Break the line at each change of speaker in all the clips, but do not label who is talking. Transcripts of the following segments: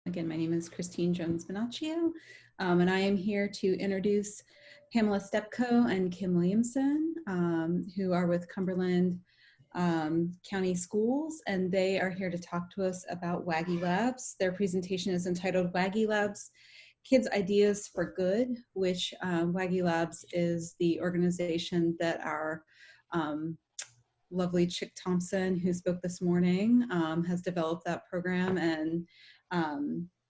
Again, my name is Christine Jones-Bonaccio, and I am here to introduce Pamela Stepko and Kim Williamson, who are with Cumberland County Schools, and they are here to talk to us about WagiLabs. Their presentation is entitled WagiLabs, Kids Ideas for Good, which WagiLabs is the organization that our lovely Chic Thompson, who spoke this morning, has developed that program, and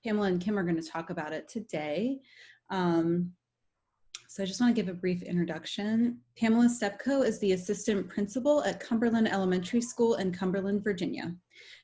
Pamela and Kim are going to talk about it today. So I just want to give a brief introduction. Pamela Stepko is the assistant principal at Cumberland Elementary School in Cumberland, Virginia.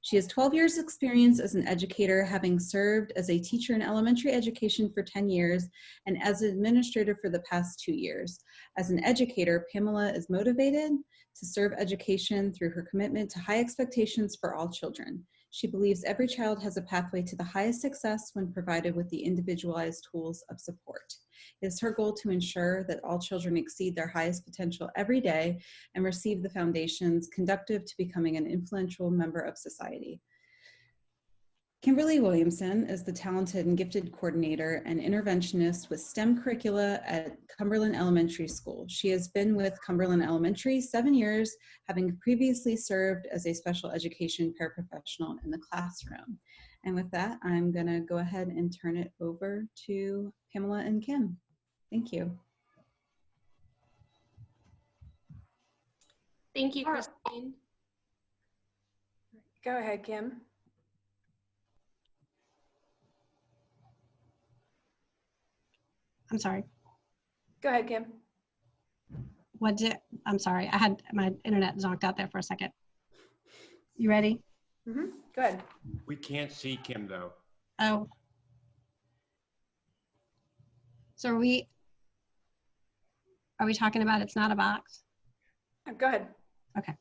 She has 12 years experience as an educator, having served as a teacher in elementary education for 10 years and as an administrator for the past 2 years. As an educator, Pamela is motivated to serve education through her commitment to high expectations for all children. She believes every child has a pathway to the highest success when provided with the individualized tools of support. It is her goal to ensure that all children exceed their highest potential every day and receive the foundations conducive to becoming an influential member of society. Kimberly Williamson is the talented and gifted coordinator and interventionist with STEM curricula at Cumberland Elementary School. She has been with Cumberland Elementary 7 years, having previously served as a special education paraprofessional in the classroom. And with that, I'm going to go ahead and turn it over to Pamela and Kim. Thank you.
Thank you, Christine.
Go ahead, Kim.
I'm sorry.
Go ahead, Kim.
I'm sorry. I had my internet zonked out there for a second. You ready?
Mm-hmm. Go ahead.
We can't see Kim though.
Oh. So are we talking about it's not a box?
Go ahead.
Okay.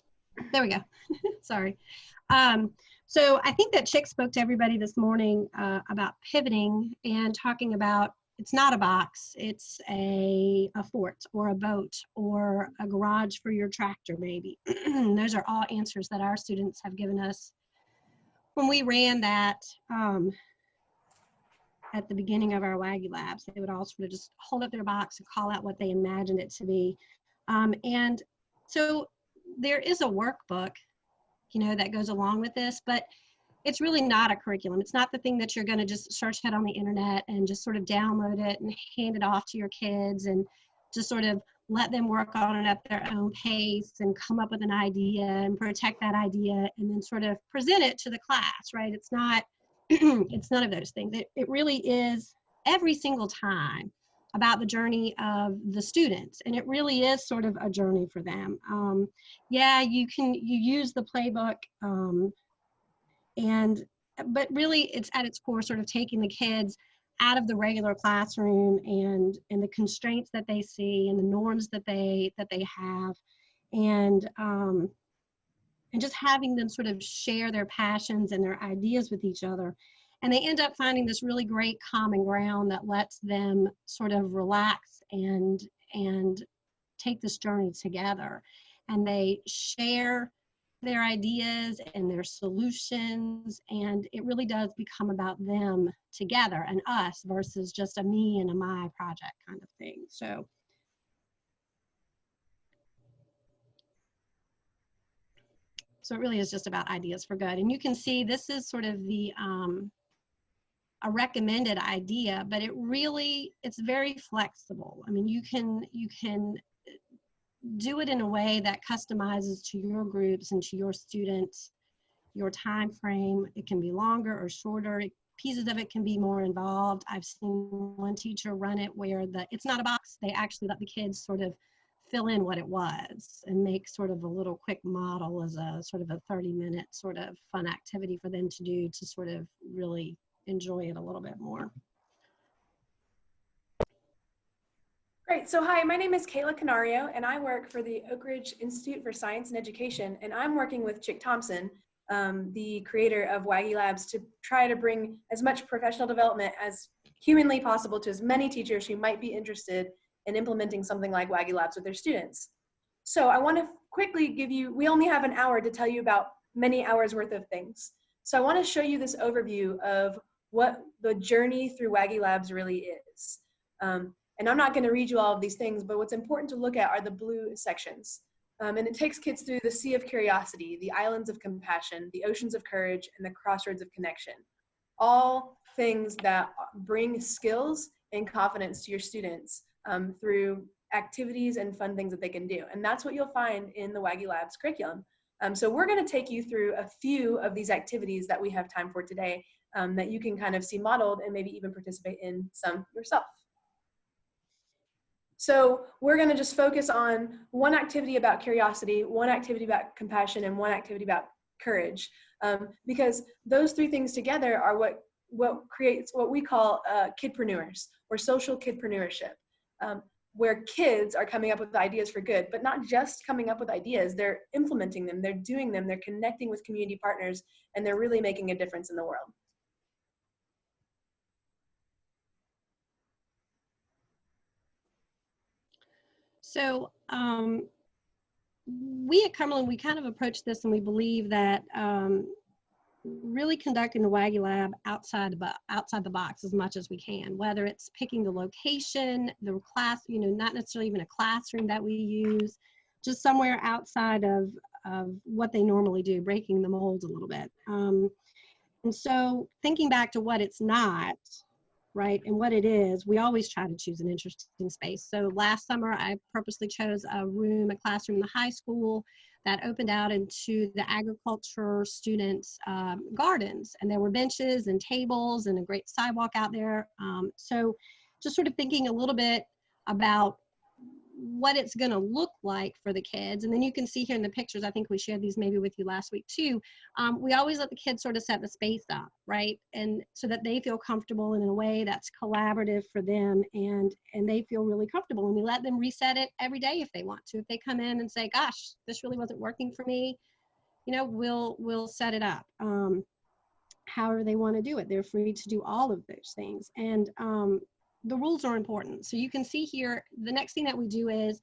There we go. Sorry. So I think that Chic spoke to everybody this morning about pivoting and talking about it's not a box, it's a fort or a boat or a garage for your tractor maybe. Those are all answers that our students have given us when we ran that at the beginning of our WagiLabs. They would all sort of just hold up their box and call out what they imagined it to be. And so there is a workbook, you know, that goes along with this, but it's really not a curriculum. It's not the thing that you're going to just search it on the internet and just sort of download it and hand it off to your kids and just sort of let them work on it at their own pace and come up with an idea and protect that idea and then sort of present it to the class, right? It's not, it's none of those things. It really is every single time about the journey of the students. And it really is sort of a journey for them. Yeah, you use the playbook, but really it's at its core sort of taking the kids out of the regular classroom and the constraints that they see and the norms that they have, and just having them sort of share their passions and their ideas with each other. And they end up finding this really great common ground that lets them sort of relax and take this journey together. And they share their ideas and their solutions, and it really does become about them together and us versus just a me and a my project kind of thing. So it really is just about ideas for good. And you can see this is sort of the a recommended idea, but it's very flexible. I mean, you can do it in a way that customizes to your groups and to your students, your time frame. It can be longer or shorter. Pieces of it can be more involved. I've seen one teacher run it where it's not a box. They actually let the kids sort of fill in what it was and make sort of a little quick model as a sort of a 30-minute sort of fun activity for them to do to sort of really enjoy it a little bit more.
Great. So hi, my name is Kayla Canario, and I work for the Oak Ridge Institute for Science and Education, and I'm working with Chic Thompson, the creator of WagiLabs, to try to bring as much professional development as humanly possible to as many teachers who might be interested in implementing something like WagiLabs with their students. So I want to quickly give you, we only have an hour to tell you about many hours worth of things. So I want to show you this overview of what the journey through WagiLabs really is. And I'm not going to read you all of these things, but what's important to look at are the blue sections. And it takes kids through the sea of curiosity, the islands of compassion, the oceans of courage, and the crossroads of connection. All things that bring skills and confidence to your students through activities and fun things that they can do. And that's what you'll find in the WagiLabs curriculum. So we're going to take you through a few of these activities that we have time for today that you can kind of see modeled and maybe even participate in some yourself. So we're going to just focus on one activity about curiosity, one activity about compassion, and one activity about courage, because those three things together are what creates what we call kidpreneurs, or social kidpreneurship, where kids are coming up with ideas for good, but not just coming up with ideas, they're implementing them, they're doing them, they're connecting with community partners, and they're really making a difference in the world.
So we at Cumberland, we kind of approach this, and we believe that really conducting the WagiLab outside the box as much as we can, whether it's picking the location, the class, not necessarily even a classroom that we use, just somewhere outside of what they normally do, breaking the mold a little bit. And so thinking back to what it's not, right, and what it is, we always try to choose an interesting space. So last summer, I purposely chose a classroom in the high school that opened out into the agriculture students' gardens. And there were benches and tables and a great sidewalk out there. So just sort of thinking a little bit about what it's going to look like for the kids. And then you can see here in the pictures, I think we shared these maybe with you last week too. We always let the kids sort of set the space up, right? And so that they feel comfortable in a way that's collaborative for them, and they feel really comfortable. And we let them reset it every day if they want to. If they come in and say, gosh, this really wasn't working for me, we'll set it up. However they want to do it. They're free to do all of those things. And the rules are important. So you can see here, the next thing that we do is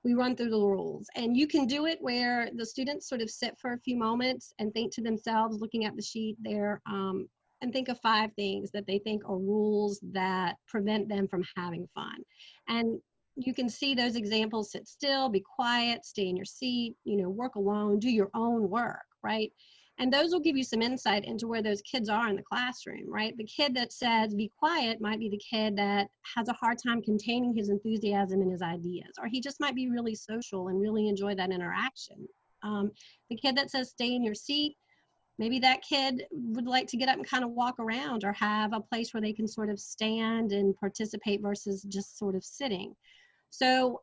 we run through the rules. And you can do it where the students sort of sit for a few moments and think to themselves, looking at the sheet there, and think of 5 things that they think are rules that prevent them from having fun. And you can see those examples: sit still, be quiet, stay in your seat, work alone, do your own work, right? And those will give you some insight into where those kids are in the classroom, right? The kid that says, be quiet, might be the kid that has a hard time containing his enthusiasm and his ideas, or he just might be really social and really enjoy that interaction. The kid that says, stay in your seat, maybe that kid would like to get up and kind of walk around, or have a place where they can sort of stand and participate versus just sort of sitting. So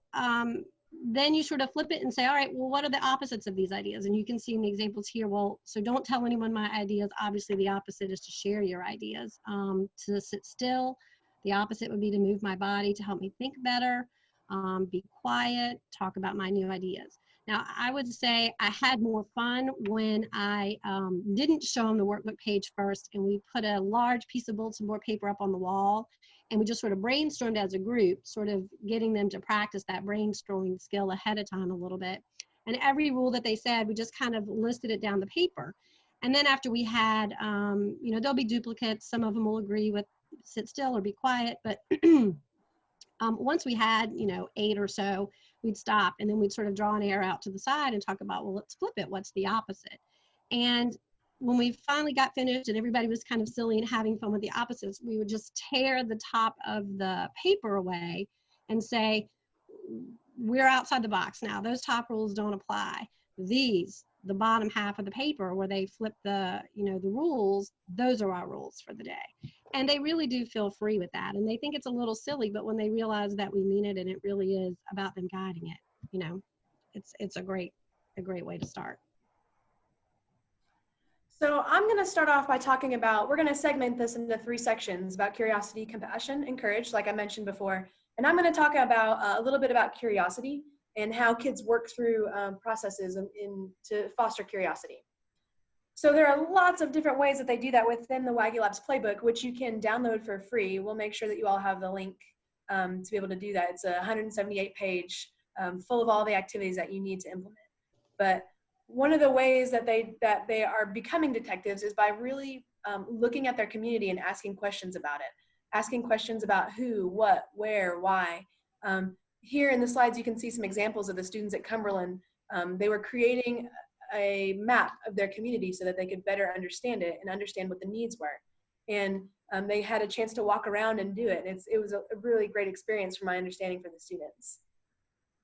then you sort of flip it and say, all right, well, what are the opposites of these ideas? And you can see in the examples here, well, so don't tell anyone my ideas. Obviously, the opposite is to share your ideas. To sit still, the opposite would be to move my body to help me think better, be quiet, talk about my new ideas. Now, I would say I had more fun when I didn't show them the workbook page first, and we put a large piece of bulletin board paper up on the wall, and we just sort of brainstormed as a group, sort of getting them to practice that brainstorming skill ahead of time a little bit. And every rule that they said, we just kind of listed it down the paper. And then after we had, there'll be duplicates. Some of them will agree with sit still or be quiet. But once we had, 8 or so, we'd stop, and then we'd sort of draw an arrow out to the side and talk about, well, let's flip it. What's the opposite? And when we finally got finished and everybody was kind of silly and having fun with the opposites, we would just tear the top of the paper away and say, we're outside the box now. Those top rules don't apply. These, the bottom half of the paper where they flip the, the rules, those are our rules for the day. And they really do feel free with that. And they think it's a little silly, but when they realize that we mean it and it really is about them guiding it, it's a great way to start.
So I'm going to start off by talking about, we're going to segment this into 3 sections about curiosity, compassion, and courage, like I mentioned before. And I'm going to talk about a little bit about curiosity and how kids work through processes to foster curiosity. So there are lots of different ways that they do that within the WagiLabs playbook, which you can download for free. We'll make sure that you all have the link to be able to do that. It's a 178-page full of all the activities that you need to implement. But one of the ways that they are becoming detectives is by really looking at their community and asking questions about it, asking questions about who, what, where, why. Here in the slides, you can see some examples of the students at Cumberland. They were creating a map of their community so that they could better understand it and understand what the needs were. And they had a chance to walk around and do it. It was a really great experience from my understanding for the students.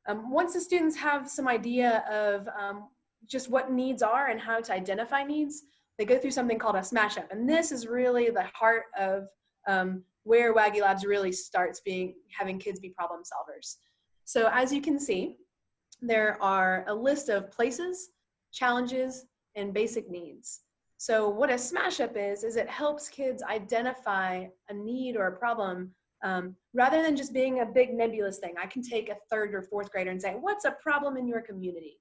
Once the students have some idea of just what needs are and how to identify needs, they go through something called a smash up. And this is really the heart of where WagiLabs really starts having kids be problem solvers. So as you can see, there are a list of places, challenges, and basic needs. So what a smash up is it helps kids identify a need or a problem rather than just being a big nebulous thing. I can take a 3rd or 4th grader and say, what's a problem in your community?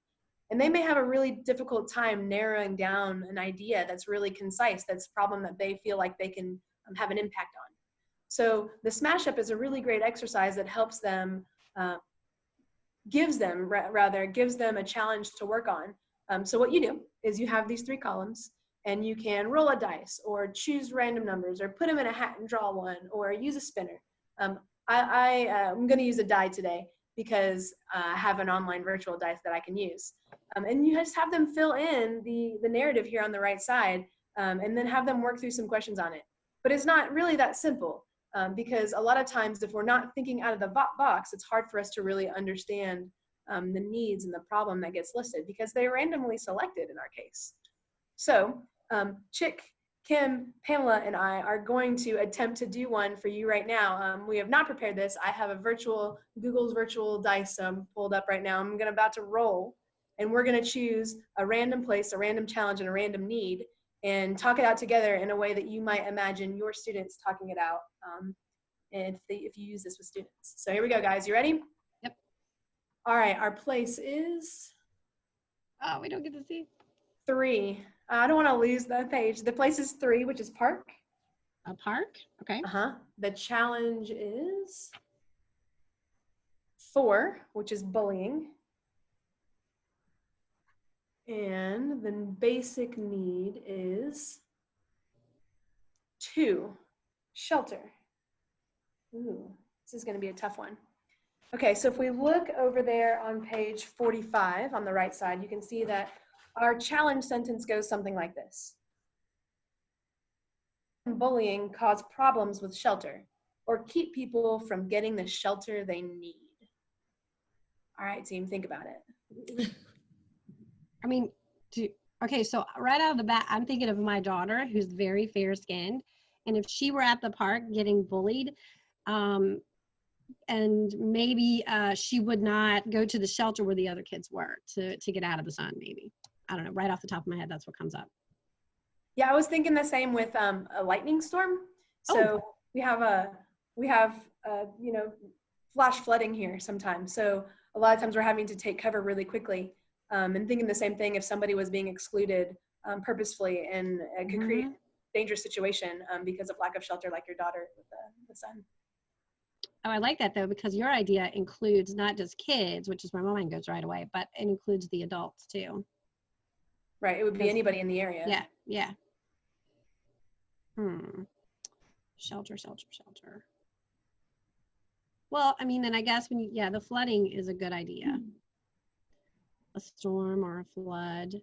And they may have a really difficult time narrowing down an idea that's really concise, that's a problem that they feel like they can have an impact on. So the smash up is a really great exercise that helps them, gives them a challenge to work on. So what you do is you have these 3 columns, and you can roll a dice or choose random numbers or put them in a hat and draw one or use a spinner. I'm going to use a die today because I have an online virtual dice that I can use. And you just have them fill in the narrative here on the right side and then have them work through some questions on it. But it's not really that simple because a lot of times if we're not thinking out of the box, it's hard for us to really understand the needs and the problem that gets listed because they're randomly selected in our case. So Chic, Kim, Pamela, and I are going to attempt to do one for you right now. We have not prepared this. I have Google's virtual dice pulled up right now. I'm about to roll, and we're going to choose a random place, a random challenge, and a random need, and talk it out together in a way that you might imagine your students talking it out if you use this with students. So here we go, guys. You ready?
Yep.
All right, our place is...
Oh, we don't get to see.
3. I don't want to lose the page. The place is 3, which is park.
A park? Okay.
The challenge is 4, which is bullying. And the basic need is 2, shelter. Ooh, this is going to be a tough one. Okay, so if we look over there on page 45 on the right side, you can see that our challenge sentence goes something like this. Bullying cause problems with shelter or keep people from getting the shelter they need. All right, team, think about it.
I mean, okay, so right out of the bat, I'm thinking of my daughter who's very fair skinned. And if she were at the park getting bullied, and maybe she would not go to the shelter where the other kids were to get out of the sun, maybe. I don't know, right off the top of my head, that's what comes up.
Yeah, I was thinking the same with a lightning storm. So we have flash flooding here sometimes. So a lot of times we're having to take cover really quickly. And thinking the same thing if somebody was being excluded purposefully and could create a dangerous situation because of lack of shelter, like your daughter with the sun.
Oh, I like that though, because your idea includes not just kids, which is where my mind goes right away, but it includes the adults too.
Right, it would be anybody in the area.
Yeah, yeah. Shelter. Well, I mean, then I guess the flooding is a good idea. A storm or a flood.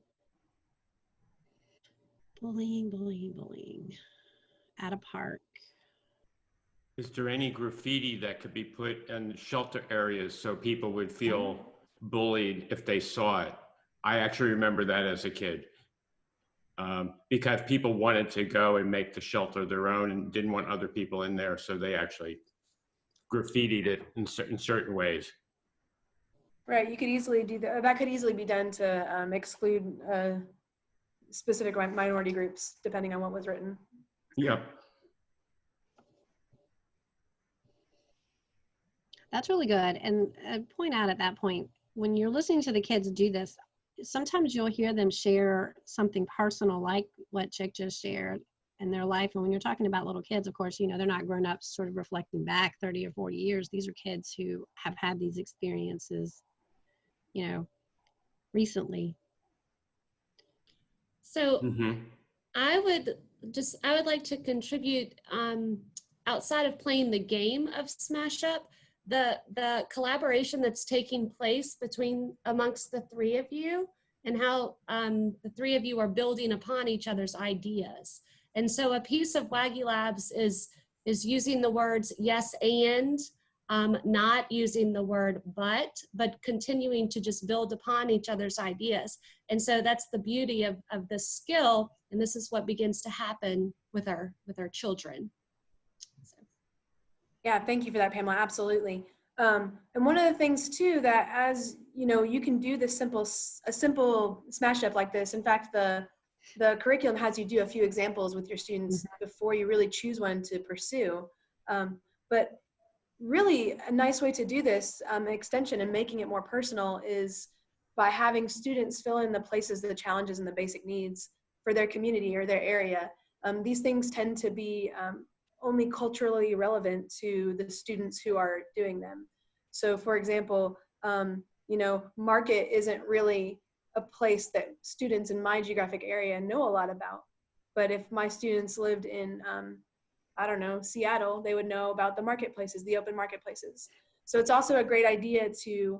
Bullying. At a park.
Is there any graffiti that could be put in shelter areas so people would feel bullied if they saw it? I actually remember that as a kid because people wanted to go and make the shelter their own and didn't want other people in there, so they actually graffitied it in certain ways.
Right, you could easily do that. That could easily be done to exclude specific minority groups, depending on what was written.
Yep.
That's really good. And I'd point out at that point, when you're listening to the kids do this, sometimes you'll hear them share something personal like what Chic just shared in their life. And when you're talking about little kids, of course, they're not grown ups sort of reflecting back 30 or 40 years. These are kids who have had these experiences, recently.
So I would I would like to contribute, outside of playing the game of Smash Up, the collaboration that's taking place amongst the three of you, and how the three of you are building upon each other's ideas. And so a piece of WagiLabs is using the words yes and, not using the word but continuing to just build upon each other's ideas. And so that's the beauty of this skill, and this is what begins to happen with our children. So.
Yeah, thank you for that, Pamela. Absolutely. And one of the things too, that as you know, you can do a simple smash up like this. In fact, the curriculum has you do a few examples with your students before you really choose one to pursue. But really a nice way to do this extension and making it more personal is by having students fill in the places, the challenges and the basic needs for their community or their area. These things tend to be only culturally relevant to the students who are doing them. So for example, you know, market isn't really a place that students in my geographic area know a lot about. But if my students lived in, I don't know, Seattle, they would know about the marketplaces, the open marketplaces. So it's also a great idea to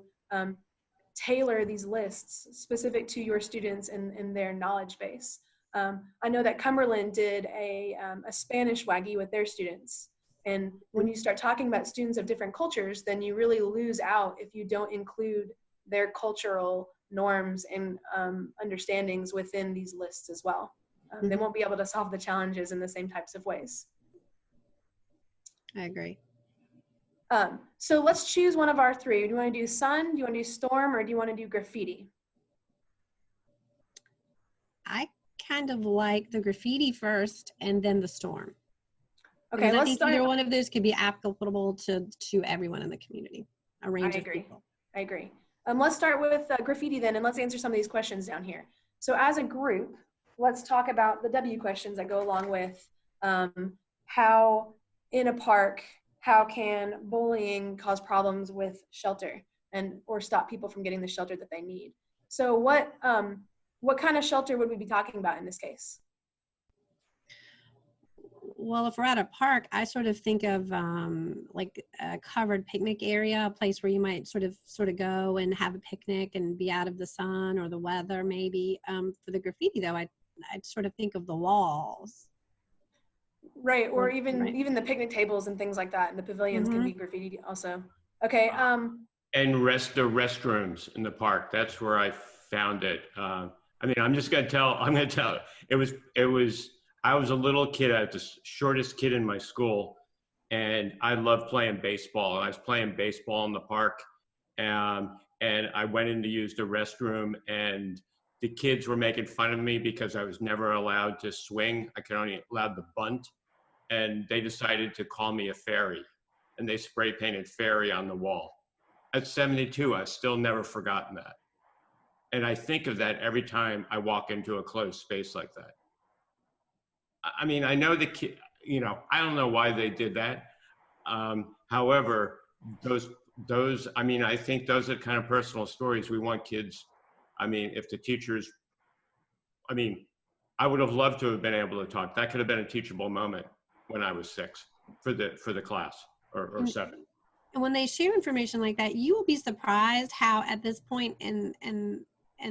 tailor these lists specific to your students and their knowledge base. I know that Cumberland did a Spanish Waggy with their students. And when you start talking about students of different cultures, then you really lose out if you don't include their cultural norms and understandings within these lists as well. They won't be able to solve the challenges in the same types of ways.
I agree.
So let's choose one of our three. Do you want to do sun, do you want to do storm, or do you want to do graffiti?
I kind of like the graffiti first and then the storm.
Okay,
because I
let's
think
start.
either one of those could be applicable to everyone in the community, a range of people.
I agree. Let's start with graffiti then, and let's answer some of these questions down here. So as a group, let's talk about the W questions that go along with how in a park, how can bullying cause problems with shelter or stop people from getting the shelter that they need? So what kind of shelter would we be talking about in this case?
Well, if we're at a park, I sort of think of like a covered picnic area, a place where you might sort of go and have a picnic and be out of the sun or the weather maybe. For the graffiti though, I'd sort of think of the walls.
Right, or even the picnic tables and things like that, and the pavilions can be graffiti also. Okay.
And the restrooms in the park. That's where I found it. I mean, I'm going to tell. It was. I was a little kid. I was the shortest kid in my school, and I loved playing baseball. And I was playing baseball in the park, and I went in to use the restroom, and the kids were making fun of me because I was never allowed to swing. I could only allowed to bunt, and they decided to call me a fairy, and they spray painted fairy on the wall. At 72, I've still never forgotten that, and I think of that every time I walk into a closed space like that. I mean, I know the kid, you know, I don't know why they did that. However, those, I mean, I think those are kind of personal stories we want kids. I mean, if the teachers, I mean, I would have loved to have been able to talk. That could have been a teachable moment when I was 6 for the class or 7.
And when they share information like that, you will be surprised how at this point in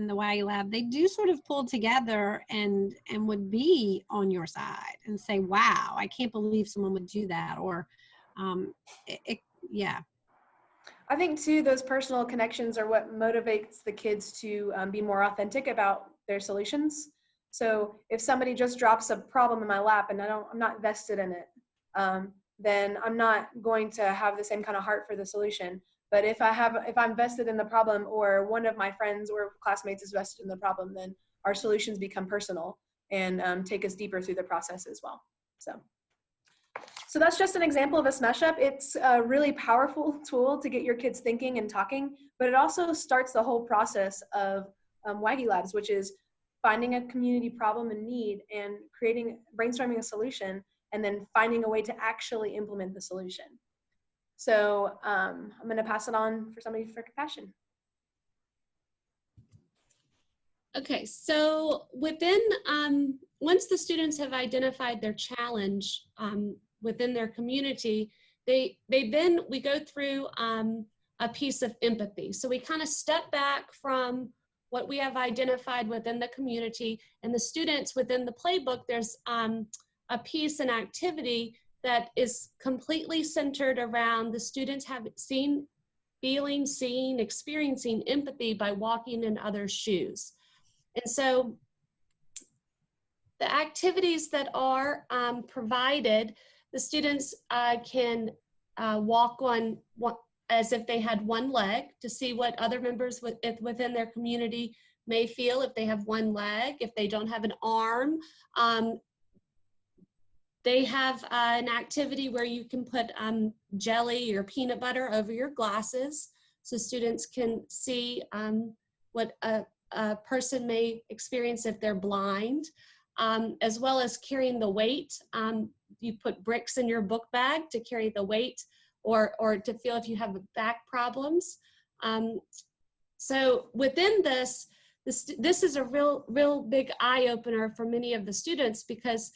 the WagiLab, they do sort of pull together and would be on your side and say, wow, I can't believe someone would do that. Or, yeah.
I think too, those personal connections are what motivates the kids to be more authentic about their solutions. So if somebody just drops a problem in my lap and I'm not vested in it, then I'm not going to have the same kind of heart for the solution. But if I'm vested in the problem, or one of my friends or classmates is vested in the problem, then our solutions become personal and take us deeper through the process as well. So that's just an example of a smash up. It's a really powerful tool to get your kids thinking and talking, but it also starts the whole process of WagiLabs, which is finding a community problem and need and brainstorming a solution, and then finding a way to actually implement the solution. So I'm going to pass it on for somebody for compassion.
Okay, so within, once the students have identified their challenge within their community, we go through a piece of empathy. So we kind of step back from what we have identified within the community, and the students within the playbook, there's a piece, an activity that is completely centered around the students feeling, seeing, experiencing empathy by walking in others' shoes. And so the activities that are provided, the students can walk on as if they had one leg to see what other members within their community may feel if they have one leg, if they don't have an arm. They have an activity where you can put jelly or peanut butter over your glasses so students can see what a person may experience if they're blind, as well as carrying the weight. You put bricks in your book bag to carry the weight or to feel if you have back problems. So within this is a real big eye opener for many of the students, because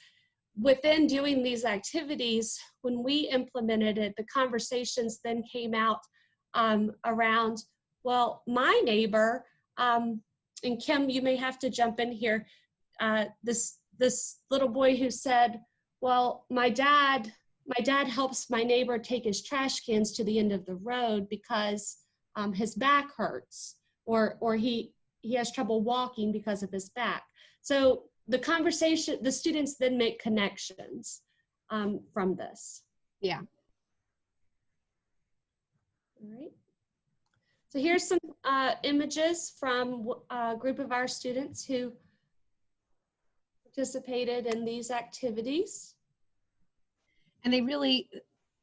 within doing these activities, when we implemented it, the conversations then came out around, well, my neighbor, and Kim, you may have to jump in here, this little boy who said, well, my dad helps my neighbor take his trash cans to the end of the road because his back hurts, or he has trouble walking because of his back. So the conversation, the students then make connections from this.
Yeah.
All right. So here's some images from a group of our students who participated in these activities.
And they really,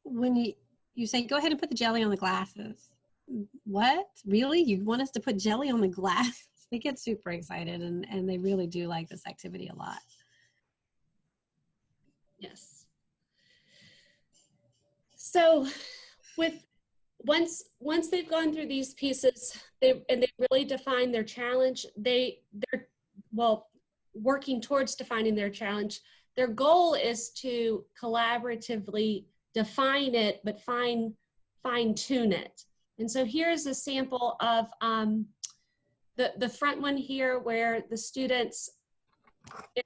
when you say, go ahead and put the jelly on the glasses. What? Really? You want us to put jelly on the glass? They get super excited, and they really do like this activity a lot.
Yes. So once they've gone through these pieces, they really define their challenge, they're working towards defining their challenge. Their goal is to collaboratively define it, but fine-tune it. And so here's a sample of the front one here, where the students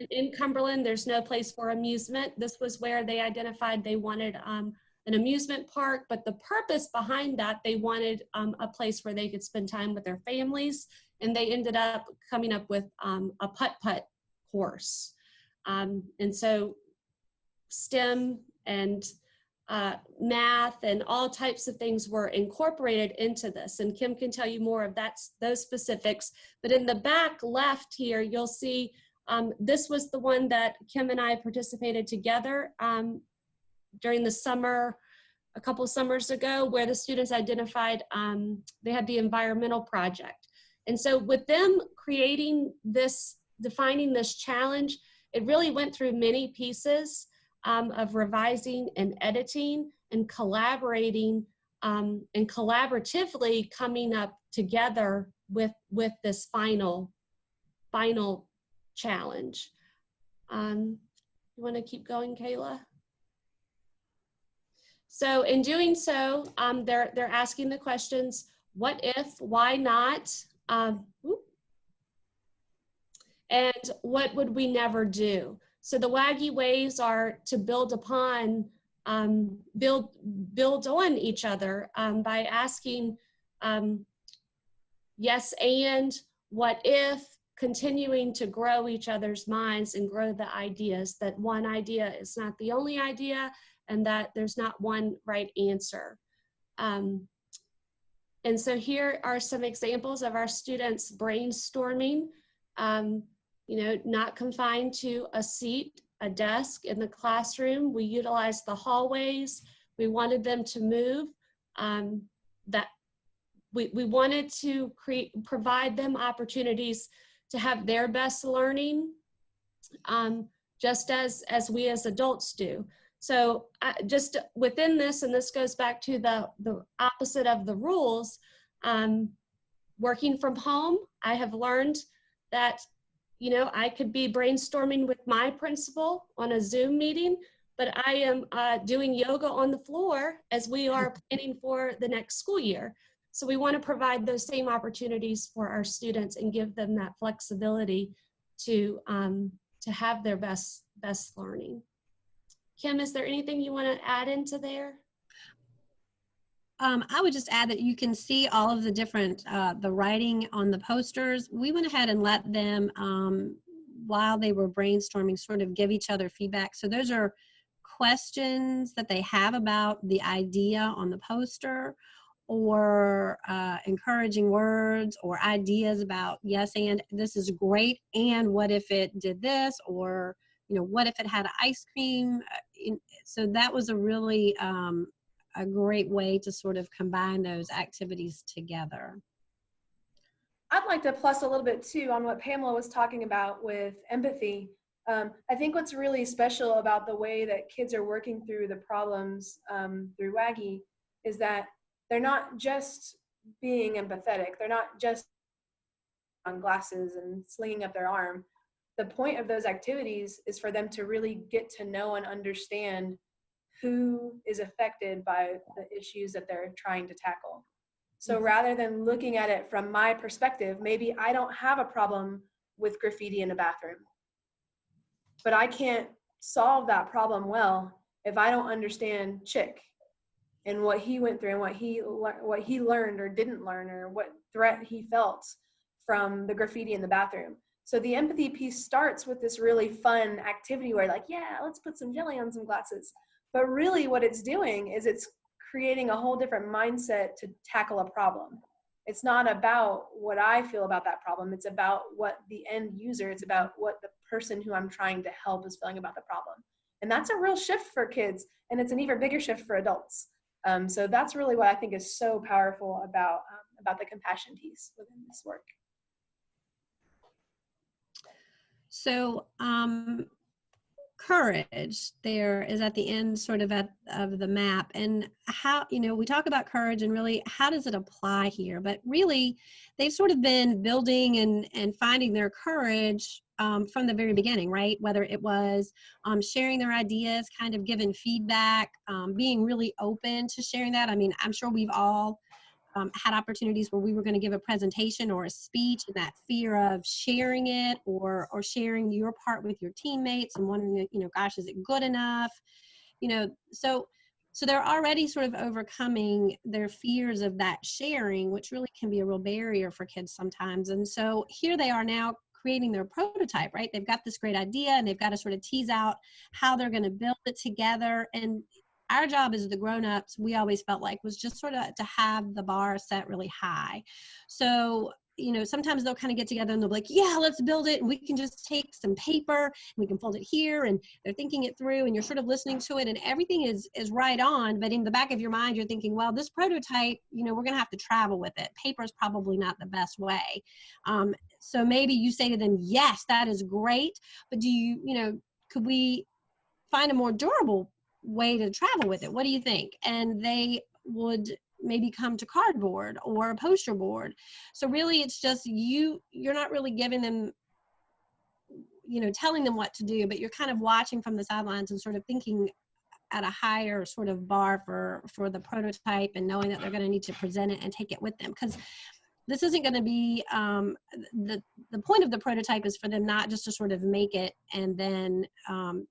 in Cumberland, there's no place for amusement. This was where they identified they wanted an amusement park, but the purpose behind that, they wanted a place where they could spend time with their families, and they ended up coming up with a putt-putt course. And so STEM and math and all types of things were incorporated into this, and Kim can tell you more of those specifics. But in the back left here, you'll see this was the one that Kim and I participated together during the summer, a couple summers ago, where the students identified they had the environmental project. And so with them creating this, defining this challenge, it really went through many pieces of revising and editing and collaborating and collaboratively coming up together with this final challenge. You want to keep going, Kayla? So in doing so, they're asking the questions: what if, why not, and what would we never do? So the WAGI ways are to build upon, build on each other by asking yes and, what if, continuing to grow each other's minds and grow the ideas, that one idea is not the only idea and that there's not one right answer. And so here are some examples of our students brainstorming, you know, not confined to a seat, a desk in the classroom. We utilized the hallways. We wanted them to move. That we wanted to provide them opportunities to have their best learning, just as we as adults do. So just within this, and this goes back to the opposite of the rules, working from home, I have learned that, you know, I could be brainstorming with my principal on a Zoom meeting, but I am doing yoga on the floor as we are planning for the next school year. So we want to provide those same opportunities for our students and give them that flexibility to have their best learning. Kim, is there anything you want to add into there?
I would just add that you can see all of the different, the writing on the posters. We went ahead and let them, while they were brainstorming, sort of give each other feedback. So those are questions that they have about the idea on the poster, or encouraging words, or ideas about, yes, and this is great, and what if it did this, or, you know, what if it had ice cream? So that was a really a great way to sort of combine those activities together.
I'd like to plus a little bit too on what Pamela was talking about with empathy. I think what's really special about the way that kids are working through the problems through WAGI is that they're not just being empathetic. They're not just on glasses and slinging up their arm. The point of those activities is for them to really get to know and understand who is affected by the issues that they're trying to tackle. So rather than looking at it from my perspective, maybe I don't have a problem with graffiti in a bathroom, but I can't solve that problem well if I don't understand Chic and what he went through and what he learned or didn't learn, or what threat he felt from the graffiti in the bathroom. So the empathy piece starts with this really fun activity where, like, yeah, let's put some jelly on some glasses. But really what it's doing is it's creating a whole different mindset to tackle a problem. It's not about what I feel about that problem. It's about what the end user, it's about what the person who I'm trying to help is feeling about the problem. And that's a real shift for kids, and it's an even bigger shift for adults. So that's really what I think is so powerful about the compassion piece within this work.
So courage there is at the end sort of of the map, and how, you know, we talk about courage and really how does it apply here, but really they've sort of been building and finding their courage from the very beginning, right? Whether it was sharing their ideas, kind of giving feedback, being really open to sharing that. I mean, I'm sure we've all had opportunities where we were going to give a presentation or a speech, and that fear of sharing it or sharing your part with your teammates and wondering, you know, gosh, is it good enough? You know, so they're already sort of overcoming their fears of that sharing, which really can be a real barrier for kids sometimes. And so here they are now creating their prototype, right? They've got this great idea and they've got to sort of tease out how they're going to build it together. And our job as the grown-ups, we always felt like, was just sort of to have the bar set really high. So, you know, sometimes they'll kind of get together and they'll be like, yeah, let's build it. And we can just take some paper and we can fold it here. And they're thinking it through and you're sort of listening to it and everything is right on. But in the back of your mind, you're thinking, well, this prototype, you know, we're going to have to travel with it. Paper is probably not the best way. So maybe you say to them, yes, that is great. But do you, you know, could we find a more durable way to travel with it? What do you think? And they would maybe come to cardboard or a poster board. So really it's just you're not really giving them, you know, telling them what to do, but you're kind of watching from the sidelines and sort of thinking at a higher sort of bar for the prototype, and knowing that they're going to need to present it and take it with them. Because this isn't going to be, the point of the prototype is for them not just to sort of make it and then,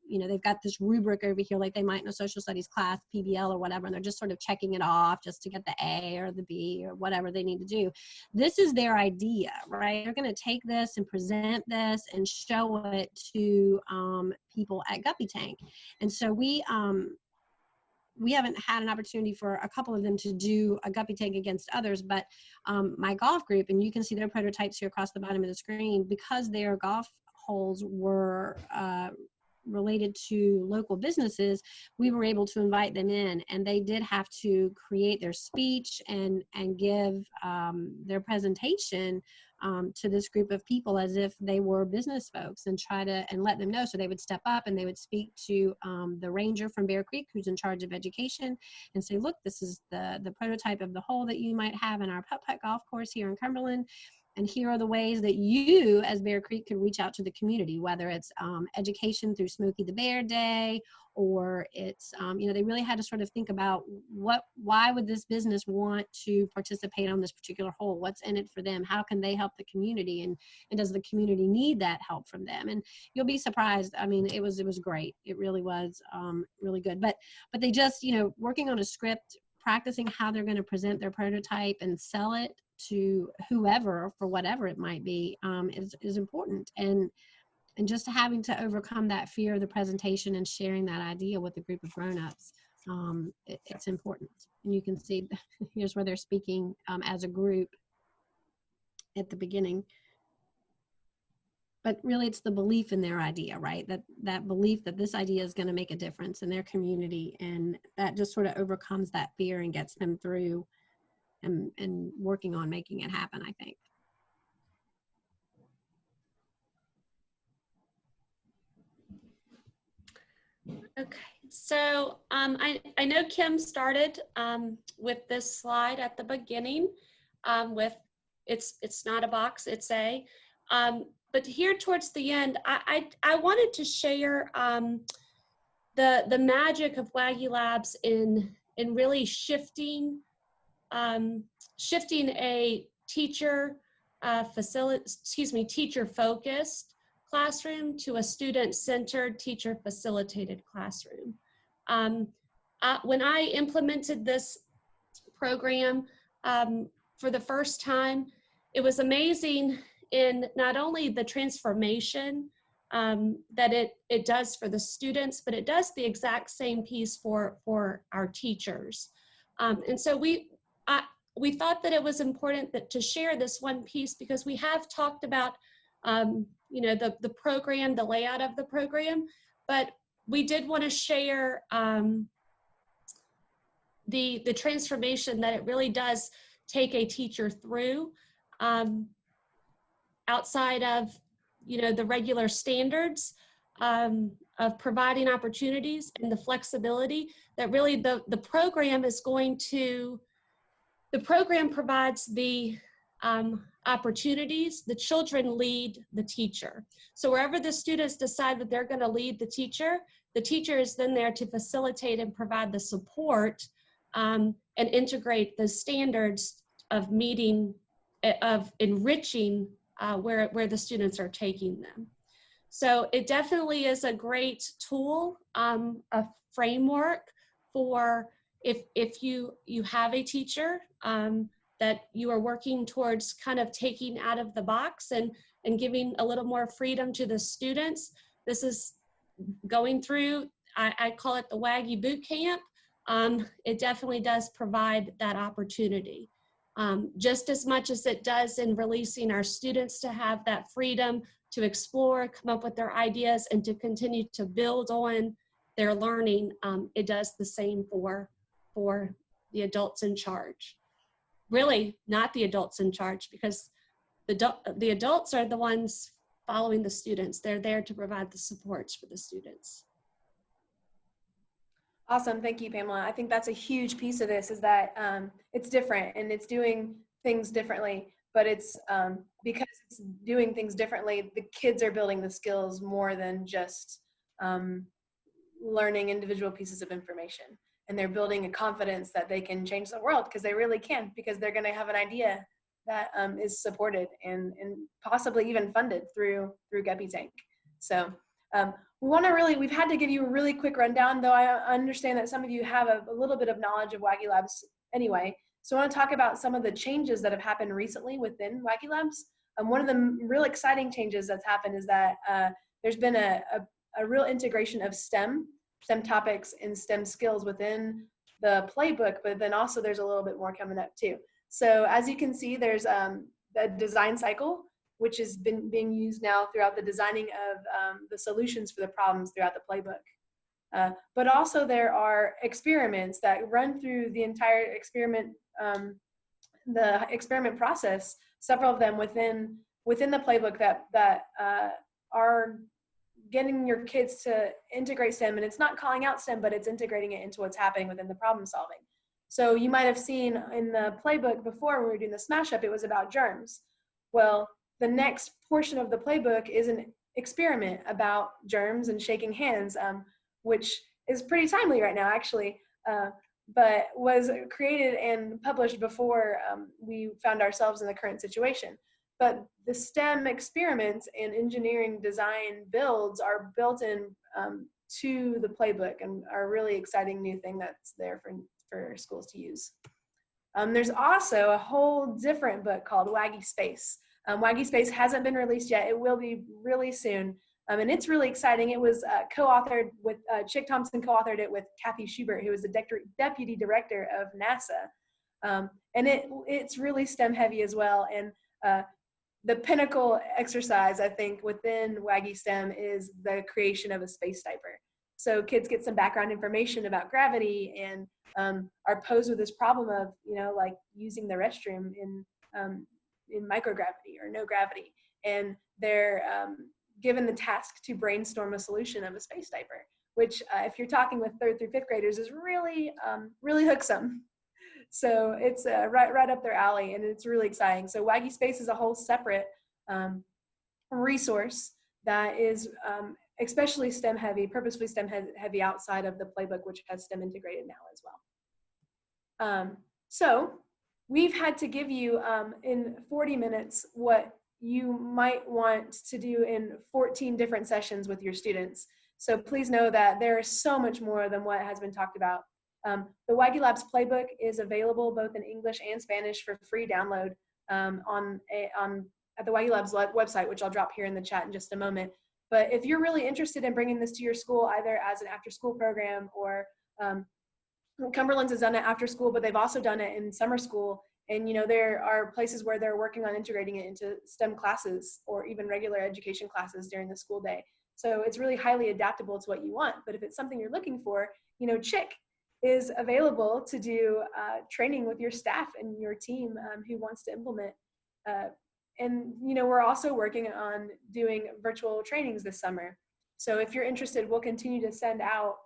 you know, they've got this rubric over here like they might in a social studies class, PBL or whatever, and they're just sort of checking it off just to get the A or the B or whatever they need to do. This is their idea, right? They're going to take this and present this and show it to people at Guppy Tank. And so we haven't had an opportunity for a couple of them to do a Guppy Tank against others, but my golf group, and you can see their prototypes here across the bottom of the screen, because their golf holes were related to local businesses, we were able to invite them in, and they did have to create their speech and give their presentation to this group of people as if they were business folks, and try to and let them know. So they would step up and they would speak to the ranger from Bear Creek who's in charge of education and say, look, this is the prototype of the hole that you might have in our putt-putt golf course here in Cumberland. And here are the ways that you, as Bear Creek, can reach out to the community, whether it's education through Smokey the Bear Day, or it's, you know, they really had to sort of think about why would this business want to participate on this particular hole? What's in it for them? How can they help the community? And does the community need that help from them? And you'll be surprised. I mean, it was great. It really was really good. But they just, you know, working on a script, practicing how they're going to present their prototype and sell it to whoever for whatever it might be is important. And just having to overcome that fear of the presentation and sharing that idea with a group of grown-ups, it's important. And you can see here's where they're speaking as a group at the beginning. But really, it's the belief in their idea, right? That belief that this idea is going to make a difference in their community, and that just sort of overcomes that fear and gets them through and working on making it happen, I think.
Okay, so I know Kim started with this slide at the beginning with it's not a box, it's a, but here towards the end, I wanted to share the magic of WagiLabs in really shifting a teacher teacher focused classroom to a student-centered, teacher-facilitated classroom. When I implemented this program for the first time, it was amazing in not only the transformation that it does for the students, but it does the exact same piece for our teachers. And so we thought that it was important to share this one piece, because we have talked about you know, the program, the layout of the program, but we did want to share the transformation that it really does take a teacher through outside of, you know, the regular standards of providing opportunities and the flexibility that really the program is going to, the program provides the opportunities, the children lead the teacher. So wherever the students decide that they're going to lead the teacher is then there to facilitate and provide the support and integrate the standards of meeting, of enriching where the students are taking them. So it definitely is a great tool, a framework for if you have a teacher that you are working towards kind of taking out of the box and giving a little more freedom to the students. This is going through, I call it the Waggy Boot Camp. It definitely does provide that opportunity. Just as much as it does in releasing our students to have that freedom to explore, come up with their ideas, and to continue to build on their learning, it does the same for the adults in charge. Really not the adults in charge, because the adults are the ones following the students. They're there to provide the supports for the students.
Awesome, thank you, Pamela. I think that's a huge piece of this, is that it's different and it's doing things differently, but it's because it's doing things differently, the kids are building the skills more than just learning individual pieces of information. And they're building a confidence that they can change the world, because they really can, because they're going to have an idea that is supported and possibly even funded through Guppy Tank. So we've had to give you a really quick rundown, though I understand that some of you have a little bit of knowledge of WagiLabs anyway. So I want to talk about some of the changes that have happened recently within WagiLabs. One of the real exciting changes that's happened is that there's been a real integration of STEM topics and STEM skills within the playbook, but then also there's a little bit more coming up too. So as you can see, there's the design cycle, which has been being used now throughout the designing of the solutions for the problems throughout the playbook. But also there are experiments that run through the entire experiment, the experiment process, several of them within the playbook that are getting your kids to integrate STEM. And it's not calling out STEM, but it's integrating it into what's happening within the problem solving. So you might have seen in the playbook before when we were doing the smash up, it was about germs. Well, the next portion of the playbook is an experiment about germs and shaking hands, which is pretty timely right now, actually, but was created and published before we found ourselves in the current situation. But the STEM experiments and engineering design builds are built in to the playbook and are a really exciting new thing that's there for schools to use. There's also a whole different book called WagiSpace. WagiSpace hasn't been released yet. It will be really soon. And it's really exciting. It was co-authored with, Chic Thompson co-authored it with Kathy Schubert, who was the deputy director of NASA. And it's really STEM heavy as well. And the pinnacle exercise, I think, within WagiSTEM is the creation of a space diaper. So kids get some background information about gravity and are posed with this problem of, like using the restroom in microgravity or no gravity. And they're given the task to brainstorm a solution of a space diaper, which if you're talking with 3rd through 5th graders is really, really hooksome. So it's right up their alley, and it's really exciting. So WagiSpace is a whole separate resource that is especially STEM heavy, purposefully STEM heavy outside of the playbook, which has STEM integrated now as well. So we've had to give you in 40 minutes what you might want to do in 14 different sessions with your students. So please know that there is so much more than what has been talked about. The WagiLabs playbook is available both in English and Spanish for free download at the WagiLabs website, which I'll drop here in the chat in just a moment. But if you're really interested in bringing this to your school, either as an after-school program or Cumberland's has done it after school, but they've also done it in summer school. And there are places where they're working on integrating it into STEM classes or even regular education classes during the school day. So it's really highly adaptable to what you want. But if it's something you're looking for, Chic is available to do training with your staff and your team who wants to implement. And we're also working on doing virtual trainings this summer. So if you're interested, we'll continue to send out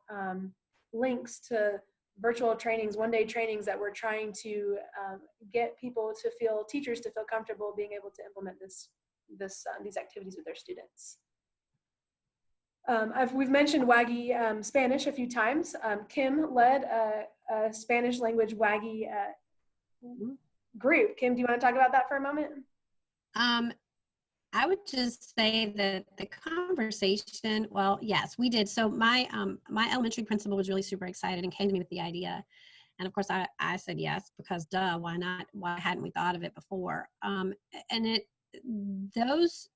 links to virtual trainings, one-day trainings that we're trying to get teachers to feel comfortable being able to implement these activities with their students. We've mentioned Wagi Spanish a few times. Kim led a Spanish language Wagi group. Kim, do you want to talk about that for a moment?
I would just say that the conversation, well, yes, we did. So my elementary principal was really super excited and came to me with the idea. And of course I said yes, because duh, why not? Why hadn't we thought of it before? And those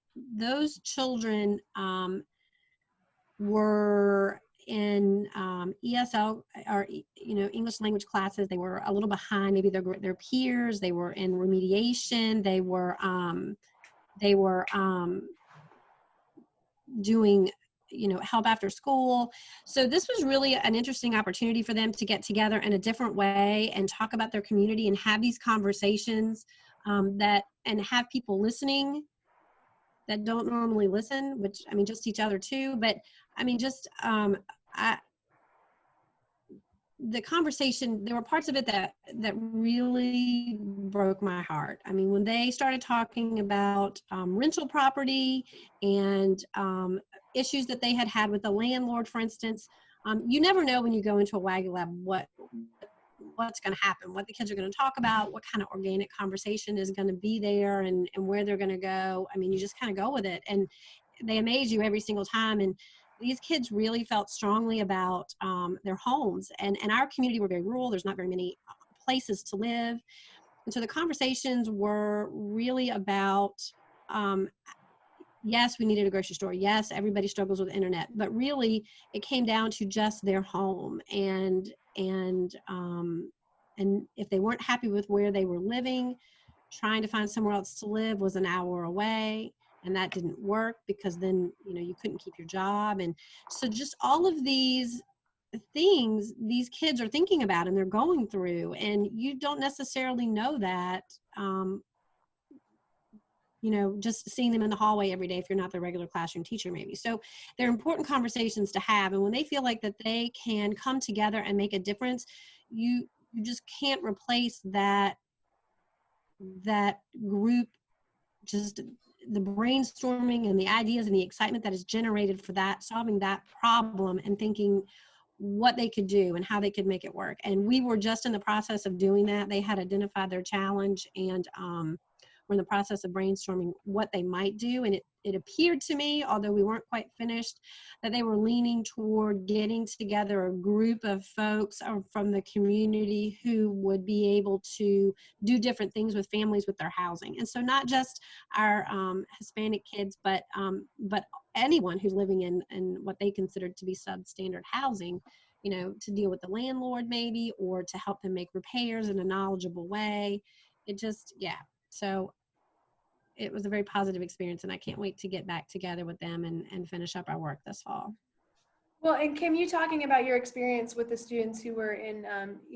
children were in ESL or English language classes. They were a little behind maybe their peers. They were in remediation. They were doing help after school. So this was really an interesting opportunity for them to get together in a different way and talk about their community and have these conversations and have people listening that don't normally listen, which just each other too, but the conversation, there were parts of it that really broke my heart. When they started talking about rental property and issues that they had with the landlord, for instance, you never know when you go into a WagiLab what's going to happen, what the kids are going to talk about, what kind of organic conversation is going to be there, and where they're going to go. You just kind of go with it, and they amaze you every single time. And these kids really felt strongly about their homes, and our community, we're very rural. There's not very many places to live. And so the conversations were really about, yes, we needed a grocery store. Yes, everybody struggles with the internet, but really it came down to just their home. And if they weren't happy with where they were living, trying to find somewhere else to live was an hour away. And that didn't work because then, you couldn't keep your job. And so just all of these things these kids are thinking about and they're going through, and you don't necessarily know that, just seeing them in the hallway every day if you're not their regular classroom teacher maybe. So they're important conversations to have. And when they feel like that they can come together and make a difference, you just can't replace that group just the brainstorming and the ideas and the excitement that is generated for that, solving that problem and thinking what they could do and how they could make it work. And we were just in the process of doing that. They had identified their challenge, and we're in the process of brainstorming what they might do. And it appeared to me, although we weren't quite finished, that they were leaning toward getting together a group of folks from the community who would be able to do different things with families with their housing. And so not just our Hispanic kids, but anyone who's living in what they considered to be substandard housing, you know, to deal with the landlord maybe, or to help them make repairs in a knowledgeable way. It just, yeah. So it was a very positive experience, and I can't wait to get back together with them and finish up our work this fall.
Well, and Kim, you talking about your experience with the students who were in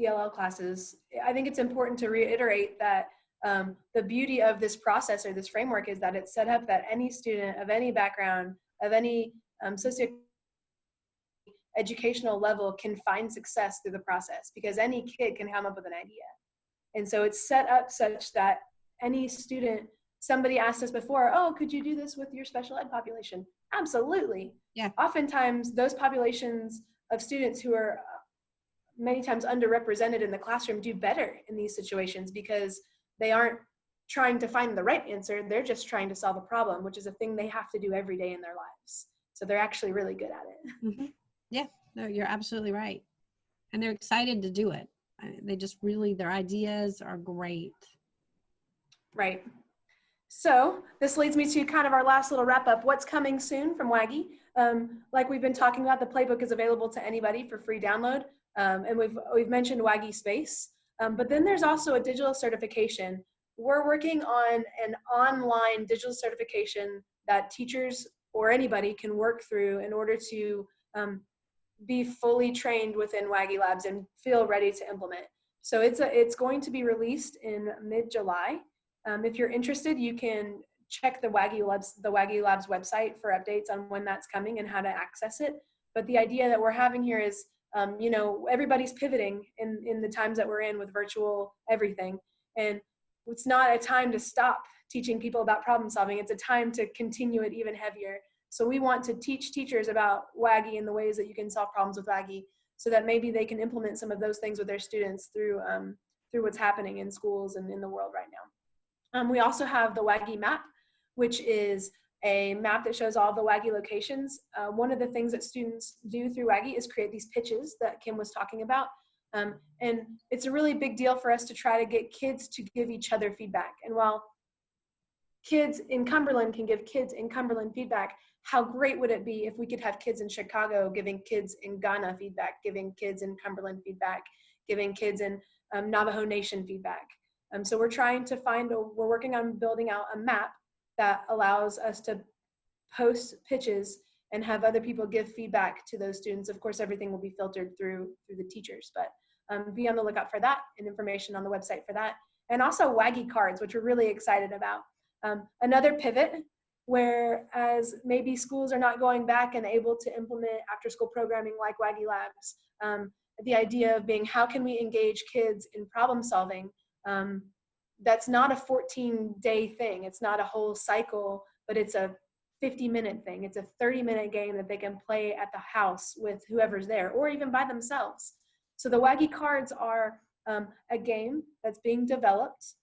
ELL classes, I think it's important to reiterate that the beauty of this process or this framework is that it's set up that any student of any background, of any socio-educational level can find success through the process, because any kid can come up with an idea. And so it's set up such that any student, somebody asked us before, oh, could you do this with your special ed population? Absolutely.
Yeah.
Oftentimes those populations of students who are many times underrepresented in the classroom do better in these situations, because they aren't trying to find the right answer. They're just trying to solve a problem, which is a thing they have to do every day in their lives. So they're actually really good at it.
Mm-hmm. Yeah, no, you're absolutely right. And they're excited to do it. They just really, their ideas are great.
Right. So this leads me to kind of our last little wrap up. What's coming soon from WAGI? Like we've been talking about, the playbook is available to anybody for free download. And we've mentioned WAGI Space. But then there's also a digital certification. We're working on an online digital certification that teachers or anybody can work through in order to be fully trained within WagiLabs and feel ready to implement. So it's going to be released in mid-July. If you're interested, you can check the WagiLabs website for updates on when that's coming and how to access it. But the idea that we're having here is, you know, everybody's pivoting in the times that we're in with virtual everything. And it's not a time to stop teaching people about problem solving. It's a time to continue it even heavier. So we want to teach teachers about WAGI and the ways that you can solve problems with WAGI, so that maybe they can implement some of those things with their students through what's happening in schools and in the world right now. We also have the WAGI map, which is a map that shows all the WAGI locations. One of the things that students do through WAGI is create these pitches that Kim was talking about. And it's a really big deal for us to try to get kids to give each other feedback. And while kids in Cumberland can give kids in Cumberland feedback, how great would it be if we could have kids in Chicago giving kids in Ghana feedback, giving kids in Cumberland feedback, giving kids in Navajo Nation feedback. So we're working on building out a map that allows us to post pitches and have other people give feedback to those students. Of course, everything will be filtered through the teachers, but be on the lookout for that and information on the website for that. And also WAGI cards, which we're really excited about. Another pivot, whereas maybe schools are not going back and able to implement after school programming like WagiLabs. The idea of being, how can we engage kids in problem solving? That's not a 14-day thing. It's not a whole cycle, but it's a 50-minute thing. It's a 30-minute game that they can play at the house with whoever's there, or even by themselves. So the WAGI cards are a game that's being developed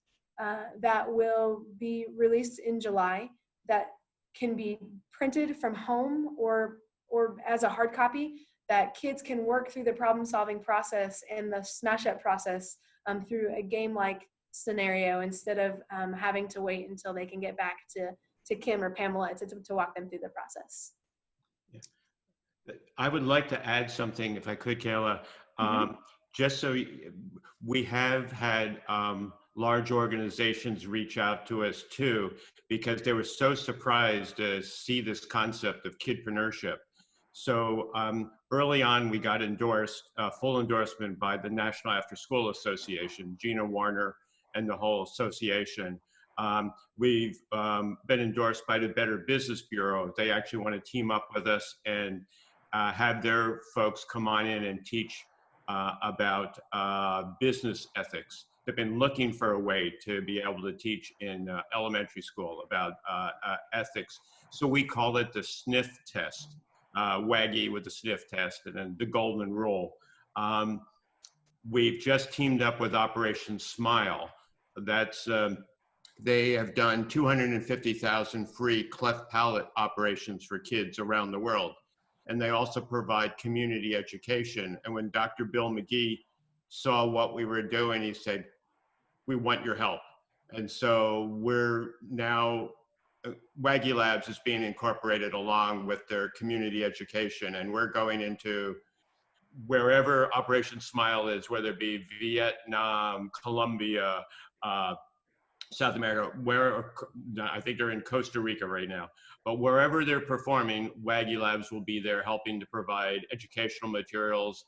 that will be released in July, that can be printed from home or as a hard copy, that kids can work through the problem solving process and the smash up process through a game like scenario, instead of having to wait until they can get back to Kim or Pamela to walk them through the process.
Yeah. I would like to add something, if I could, Kayla. Just so we have had large organizations reach out to us too, because they were so surprised to see this concept of kidpreneurship. So early on, we got full endorsement by the National After School Association, Gina Warner and the whole association. We've been endorsed by the Better Business Bureau. They actually want to team up with us and have their folks come on in and teach about business ethics. They've been looking for a way to be able to teach in elementary school about ethics. So we call it the sniff test, WAGI with the sniff test, and then the golden rule. We've just teamed up with Operation Smile. That's, they have done 250,000 free cleft palate operations for kids around the world. And they also provide community education. And when Dr. Bill McGee saw what we were doing, he said, we want your help. And so we're now, WagiLabs is being incorporated along with their community education. And we're going into wherever Operation Smile is, whether it be Vietnam, Colombia, South America, where I think they're in Costa Rica right now, but wherever they're performing, WagiLabs will be there helping to provide educational materials,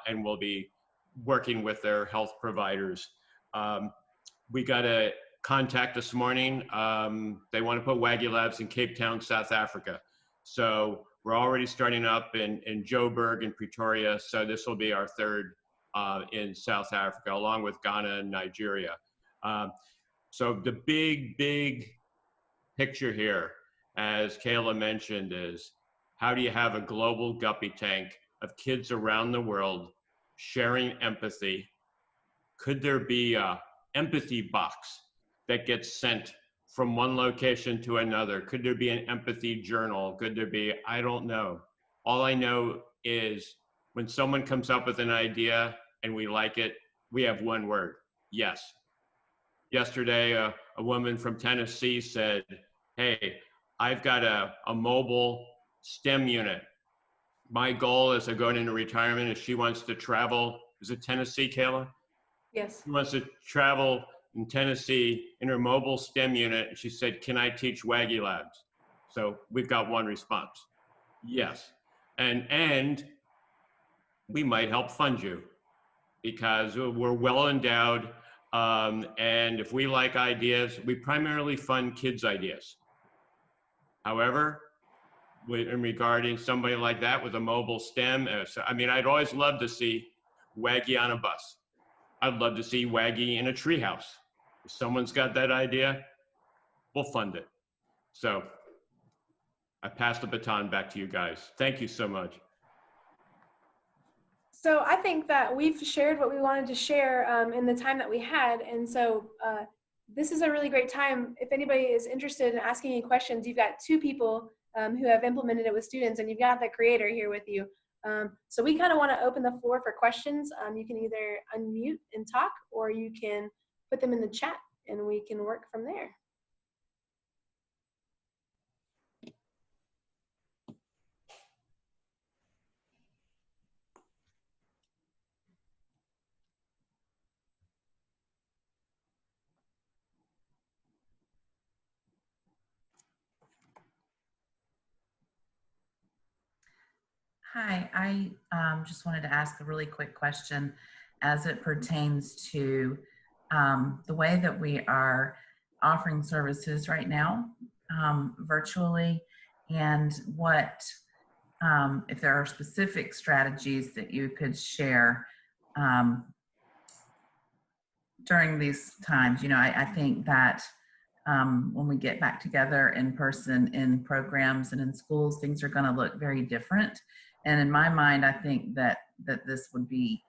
and will be working with their health providers. We got a contact this morning. They want to put WagiLabs in Cape Town, South Africa. So we're already starting up in Joburg and Pretoria. So this will be our third in South Africa, along with Ghana and Nigeria. So the big picture here, as Kayla mentioned, is how do you have a global guppy tank of kids around the world sharing empathy? Could there be a empathy box that gets sent from one location to another? Could there be an empathy journal? Could there be, I don't know. All I know is when someone comes up with an idea and we like it, we have one word: yes. Yesterday, a woman from Tennessee said, hey, I've got a mobile STEM unit. My goal as I go into retirement is she wants to travel. Is it Tennessee, Kayla?
Yes.
She wants to travel in Tennessee in her mobile STEM unit. She said, can I teach WagiLabs? So we've got one response: yes. And we might help fund you because we're well endowed. And if we like ideas, we primarily fund kids' ideas. However, in regarding somebody like that with a mobile STEM, I mean, I'd always love to see Waggy on a bus. I'd love to see Waggy in a treehouse. If someone's got that idea, we'll fund it. So I pass the baton back to you guys. Thank you so much.
So I think that we've shared what we wanted to share in the time that we had. And so this is a really great time. If anybody is interested in asking any questions, you've got two people who have implemented it with students, and you've got the creator here with you. So we kind of want to open the floor for questions. You can either unmute and talk, or you can put them in the chat and we can work from there.
Hi, I just wanted to ask a really quick question as it pertains to the way that we are offering services right now virtually, and what, if there are specific strategies that you could share during these times. You know, I think that when we get back together in person in programs and in schools, things are going to look very different. And in my mind, I think that this would be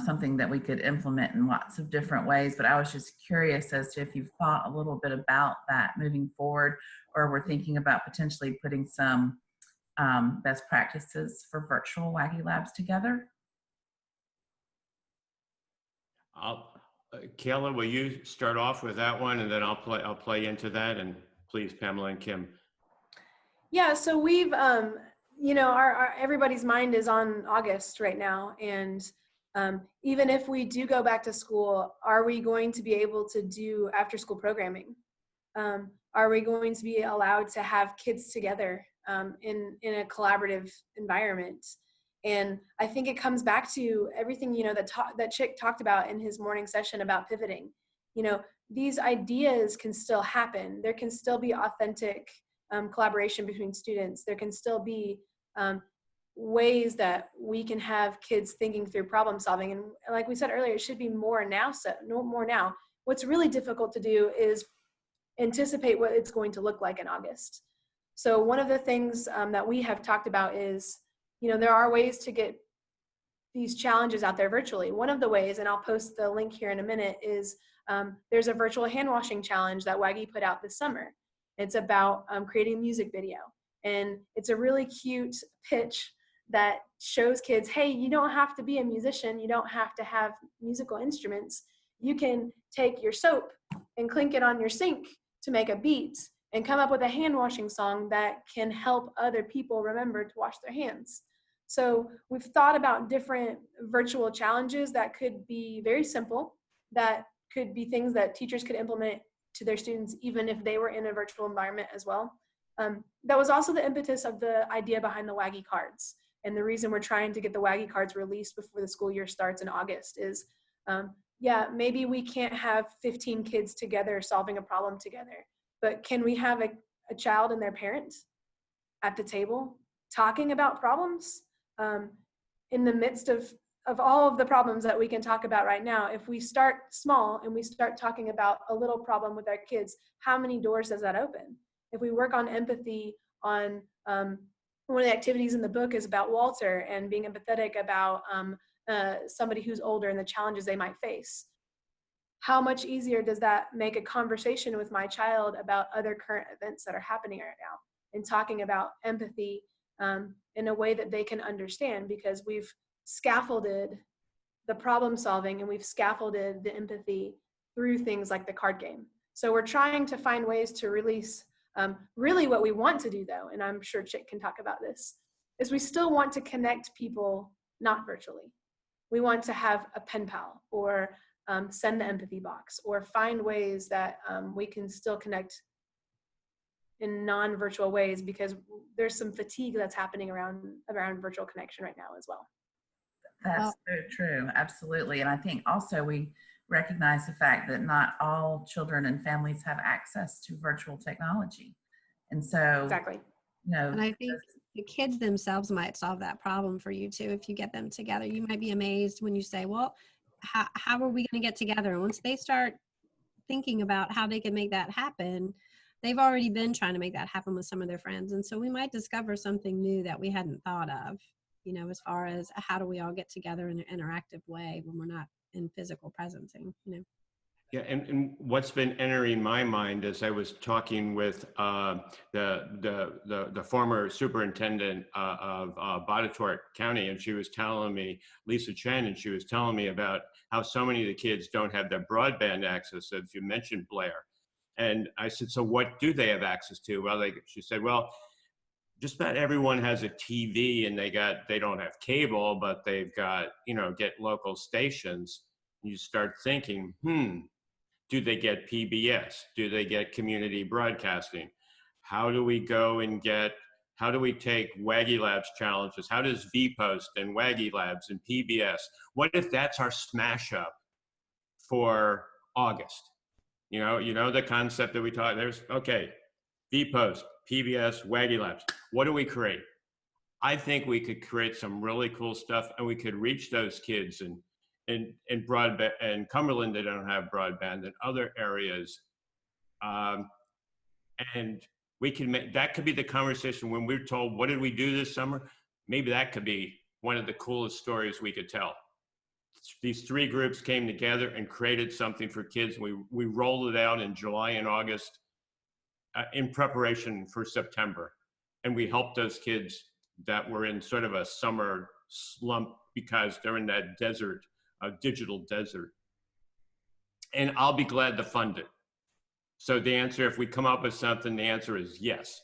something that we could implement in lots of different ways. But I was just curious as to if you've thought a little bit about that moving forward, or we're thinking about potentially putting some best practices for virtual WagiLabs together.
Kayla, will you start off with that one, and then I'll play into that, and please, Pamela and Kim.
Yeah, so we've, you know, everybody's mind is on August right now. And even if we do go back to school, are we going to be able to do after school programming? Are we going to be allowed to have kids together in a collaborative environment? And I think it comes back to everything, you know, that Chic talked about in his morning session about pivoting. You know, these ideas can still happen. There can still be authentic collaboration between students. There can still be ways that we can have kids thinking through problem solving. And like we said earlier, it should be more now. So no more now. What's really difficult to do is anticipate what it's going to look like in August. So one of the things that we have talked about is, there are ways to get these challenges out there virtually. One of the ways, and I'll post the link here in a minute, is there's a virtual hand washing challenge that WAGI put out this summer. It's about creating a music video. And it's a really cute pitch that shows kids, hey, you don't have to be a musician. You don't have to have musical instruments. You can take your soap and clink it on your sink to make a beat and come up with a hand washing song that can help other people remember to wash their hands. So we've thought about different virtual challenges that could be very simple, that could be things that teachers could implement to their students even if they were in a virtual environment as well. That was also the impetus of the idea behind the WAGI cards. And the reason we're trying to get the WAGI cards released before the school year starts in August is, yeah, maybe we can't have 15 kids together solving a problem together, but can we have a child and their parents at the table talking about problems? In the midst of all of the problems that we can talk about right now, if we start small and we start talking about a little problem with our kids, how many doors does that open? If we work on empathy on, one of the activities in the book is about Walter and being empathetic about somebody who's older and the challenges they might face. How much easier does that make a conversation with my child about other current events that are happening right now and talking about empathy in a way that they can understand, because we've scaffolded the problem solving and we've scaffolded the empathy through things like the card game. So we're trying to find ways to release really what we want to do though, and I'm sure Chic can talk about this, is we still want to connect people, not virtually. We want to have a pen pal or send the empathy box or find ways that we can still connect in non-virtual ways, because there's some fatigue that's happening around virtual connection right now as well.
That's so true. Absolutely. And I think also we recognize the fact that not all children and families have access to virtual technology. And so,
Exactly.
And I think the kids themselves might solve that problem for you too. If you get them together, you might be amazed when you say, well, how are we going to get together? And once they start thinking about how they can make that happen, they've already been trying to make that happen with some of their friends. And so we might discover something new that we hadn't thought of, as far as how do we all get together in an interactive way when we're not in physical presencing,
Yeah, and what's been entering my mind as I was talking with the former superintendent of Botetourt County, and she was telling me, Lisa Chen, and she was telling me about how so many of the kids don't have that broadband access, as you mentioned, Blair. And I said, so what do they have access to? Well, she said, well, just about everyone has a TV, and they don't have cable, but they've got, get local stations. You start thinking, do they get PBS? Do they get community broadcasting? How do we take WagiLabs challenges? How does VPOST and WagiLabs and PBS, what if that's our smash up for August? The concept that we taught, VPOST, PBS, WagiLabs. What do we create? I think we could create some really cool stuff, and we could reach those kids in broadband, and Cumberland, they don't have broadband, and other areas. And we can that could be the conversation when we're told, what did we do this summer? Maybe that could be one of the coolest stories we could tell. These three groups came together and created something for kids. We rolled it out in July and August in preparation for September. And we helped those kids that were in sort of a summer slump because they're in that desert, a digital desert. And I'll be glad to fund it. So the answer, if we come up with something, the answer is yes.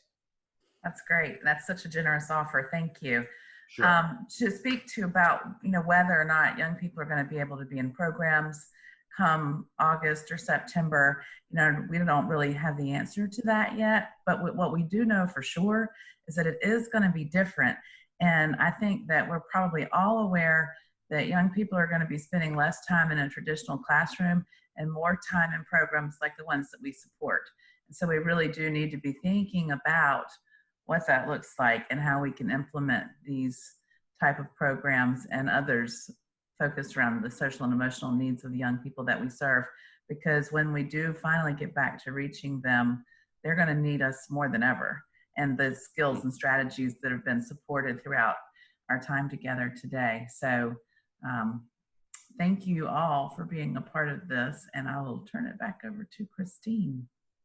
That's great. That's such a generous offer. Thank you.
Sure.
To speak to about, whether or not young people are going to be able to be in programs come August or September, we don't really have the answer to that yet. But what we do know for sure is that it is going to be different. And I think that we're probably all aware that young people are going to be spending less time in a traditional classroom and more time in programs like the ones that we support. And so we really do need to be thinking about what that looks like and how we can implement these type of programs and others focused around the social and emotional needs of the young people that we serve. Because when we do finally get back to reaching them, they're going to need us more than ever. And the skills and strategies that have been supported throughout our time together today. So thank you all for being a part of this, and I will turn it back over to Christine.